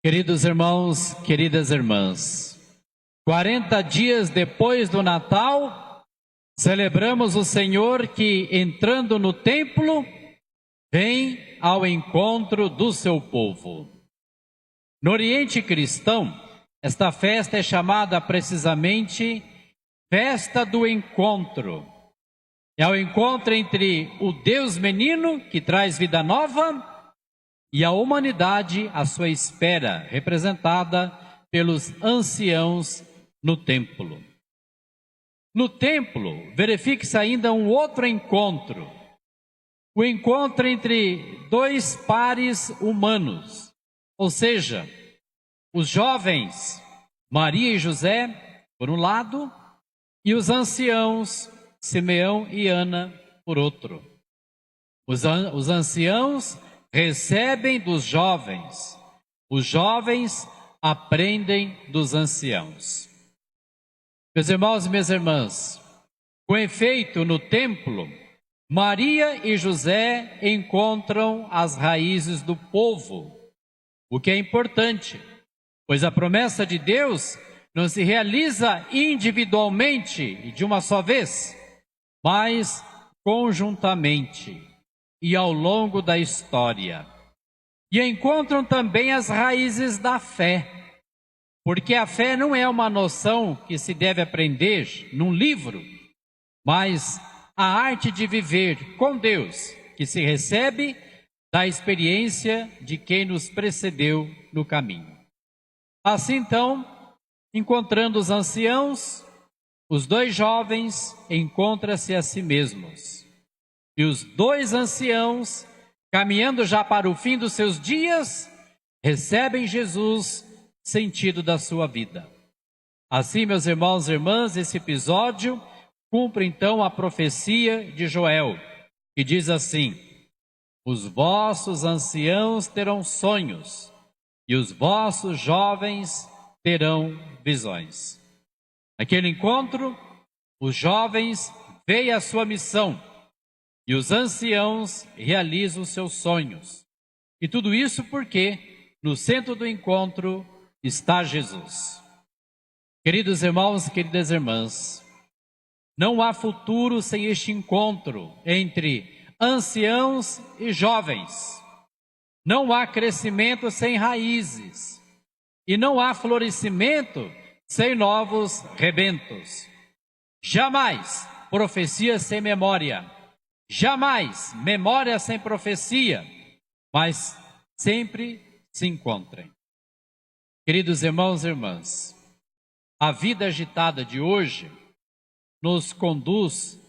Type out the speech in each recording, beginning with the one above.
Queridos irmãos, queridas irmãs, 40 dias depois do Natal, celebramos o Senhor que, entrando no templo, vem ao encontro do seu povo. No Oriente Cristão, esta festa é chamada precisamente Festa do Encontro. É o encontro entre o Deus menino, que traz vida nova, e a humanidade à sua espera, representada pelos anciãos no templo. No templo, verifique-se ainda um outro encontro, o encontro entre dois pares humanos, ou seja, os jovens Maria e José, por um lado, e os anciãos Simeão e Ana, por outro. Os anciãos recebem dos jovens, os jovens aprendem dos anciãos. Meus irmãos e minhas irmãs, com efeito, no templo, Maria e José encontram as raízes do povo, o que é importante, pois a promessa de Deus não se realiza individualmente e de uma só vez, mas conjuntamente e ao longo da história. E encontram também as raízes da fé, porque a fé não é uma noção que se deve aprender num livro, mas a arte de viver com Deus, que se recebe da experiência de quem nos precedeu no caminho. Assim então, encontrando os anciãos, os dois jovens encontram-se a si mesmos. E os dois anciãos, caminhando já para o fim dos seus dias, recebem Jesus, sentido da sua vida. Assim, meus irmãos e irmãs, esse episódio cumpre então a profecia de Joel, que diz assim: os vossos anciãos terão sonhos, e os vossos jovens terão visões. Naquele encontro, os jovens veem a sua missão, e os anciãos realizam os seus sonhos. E tudo isso porque no centro do encontro está Jesus. Queridos irmãos e queridas irmãs, não há futuro sem este encontro entre anciãos e jovens. Não há crescimento sem raízes. E não há florescimento sem novos rebentos. Jamais profecia sem memória. Jamais memória sem profecia, mas sempre se encontrem. Queridos irmãos e irmãs, a vida agitada de hoje nos conduz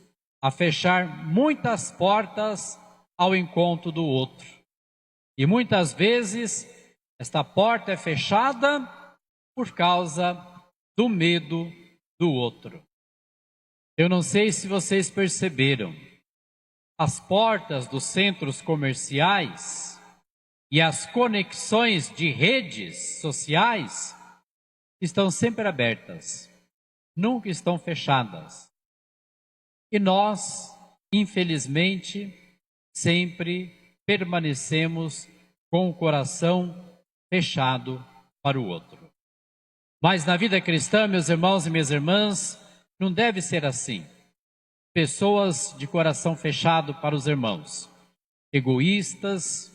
a fechar muitas portas ao encontro do outro. E muitas vezes esta porta é fechada por causa do medo do outro. Eu não sei se vocês perceberam, as portas dos centros comerciais e as conexões de redes sociais estão sempre abertas, nunca estão fechadas. E nós, infelizmente, sempre permanecemos com o coração fechado para o outro. Mas na vida cristã, meus irmãos e minhas irmãs, não deve ser assim. Pessoas de coração fechado para os irmãos, egoístas,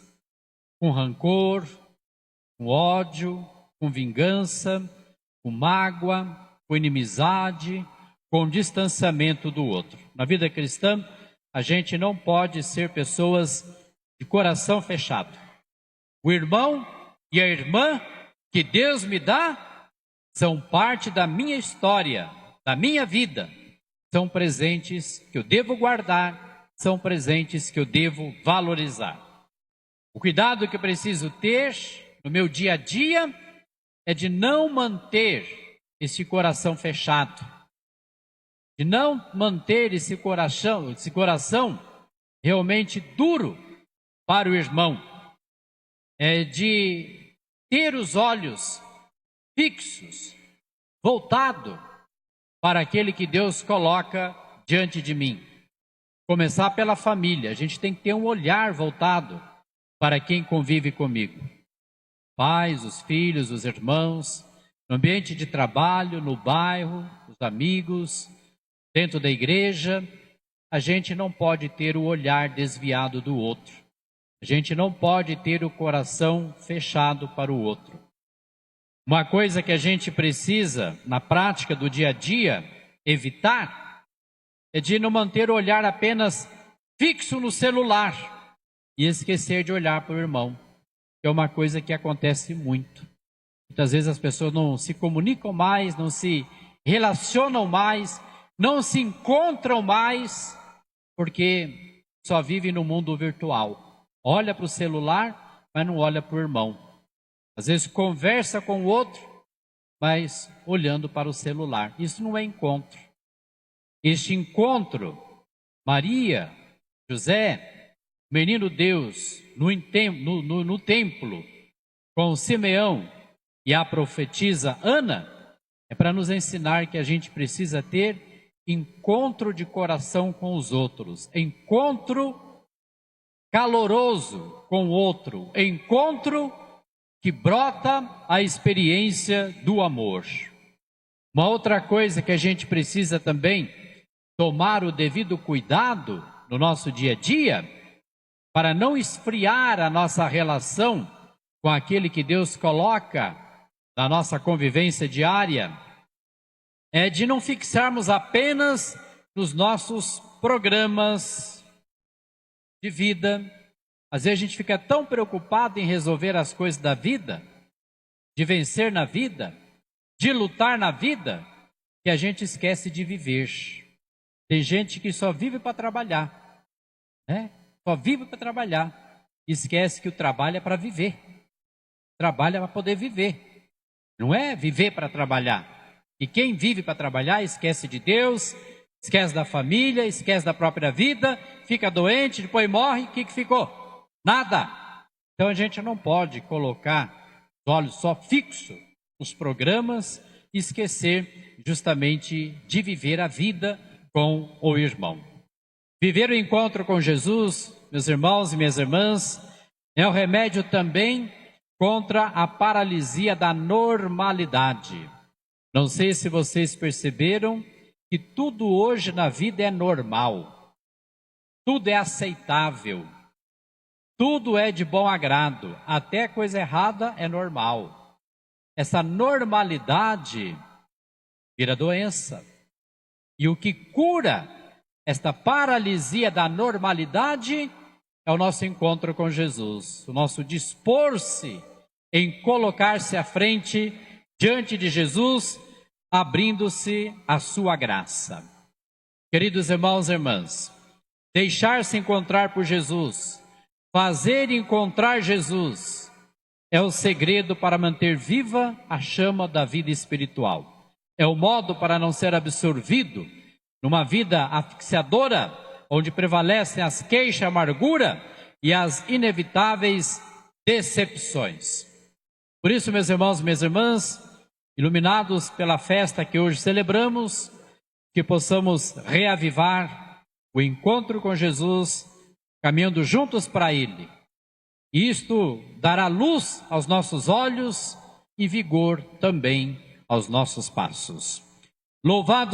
com rancor, com ódio, com vingança, com mágoa, com inimizade, com distanciamento do outro. Na vida cristã, a gente não pode ser pessoas de coração fechado. O irmão e a irmã que Deus me dá são parte da minha história, da minha vida. São presentes que eu devo guardar, são presentes que eu devo valorizar. O cuidado que eu preciso ter no meu dia a dia é de não manter esse coração fechado, de não manter esse coração realmente duro para o irmão, de ter os olhos fixos, voltado para aquele que Deus coloca diante de mim. Começar pela família, a gente tem que ter um olhar voltado para quem convive comigo. pais, os filhos, os irmãos, no ambiente de trabalho, no bairro, os amigos, dentro da igreja, a gente não pode ter o olhar desviado do outro. A gente não pode ter o coração fechado para o outro. Uma coisa que a gente precisa, na prática do dia a dia, evitar, é de não manter o olhar apenas fixo no celular e esquecer de olhar para o irmão, que é uma coisa que acontece muito. Muitas vezes as pessoas não se comunicam mais, não se relacionam mais, não se encontram mais, porque só vivem no mundo virtual. Olha para o celular, mas não olha para o irmão. Às vezes conversa com o outro, mas olhando para o celular. Isso não é encontro. Este encontro, Maria, José, menino Deus, no templo, com Simeão e a profetisa Ana, é para nos ensinar que a gente precisa ter encontro de coração com os outros, encontro caloroso com o outro, encontro que brota a experiência do amor. Uma outra coisa que a gente precisa também tomar o devido cuidado no nosso dia a dia, para não esfriar a nossa relação com aquele que Deus coloca na nossa convivência diária, é de não fixarmos apenas nos nossos programas de vida. Às vezes a gente fica tão preocupado em resolver as coisas da vida, de vencer na vida, de lutar na vida, que a gente esquece de viver. Tem gente que só vive para trabalhar, né? Só vive para trabalhar. Esquece que o trabalho é para viver. Trabalha para poder viver. Não é viver para trabalhar. E quem vive para trabalhar esquece de Deus, esquece da família, esquece da própria vida, fica doente, depois morre, o que ficou? Nada. Então a gente não pode colocar os olhos só fixos nos programas e esquecer justamente de viver a vida com o irmão. Viver o encontro com Jesus, meus irmãos e minhas irmãs, é o remédio também contra a paralisia da normalidade. Não sei se vocês perceberam que tudo hoje na vida é normal, tudo é aceitável, tudo é de bom agrado, até coisa errada é normal. Essa normalidade vira doença. E o que cura esta paralisia da normalidade é o nosso encontro com Jesus, o nosso dispor-se em colocar-se à frente diante de Jesus, abrindo-se a sua graça. Queridos irmãos e irmãs, deixar-se encontrar por Jesus, fazer encontrar Jesus, é o segredo para manter viva a chama da vida espiritual. É o modo para não ser absorvido numa vida asfixiadora, onde prevalecem as queixas, a amargura e as inevitáveis decepções. Por isso, meus irmãos e minhas irmãs, iluminados pela festa que hoje celebramos, que possamos reavivar o encontro com Jesus, caminhando juntos para Ele. E isto dará luz aos nossos olhos e vigor também aos nossos passos. Louvado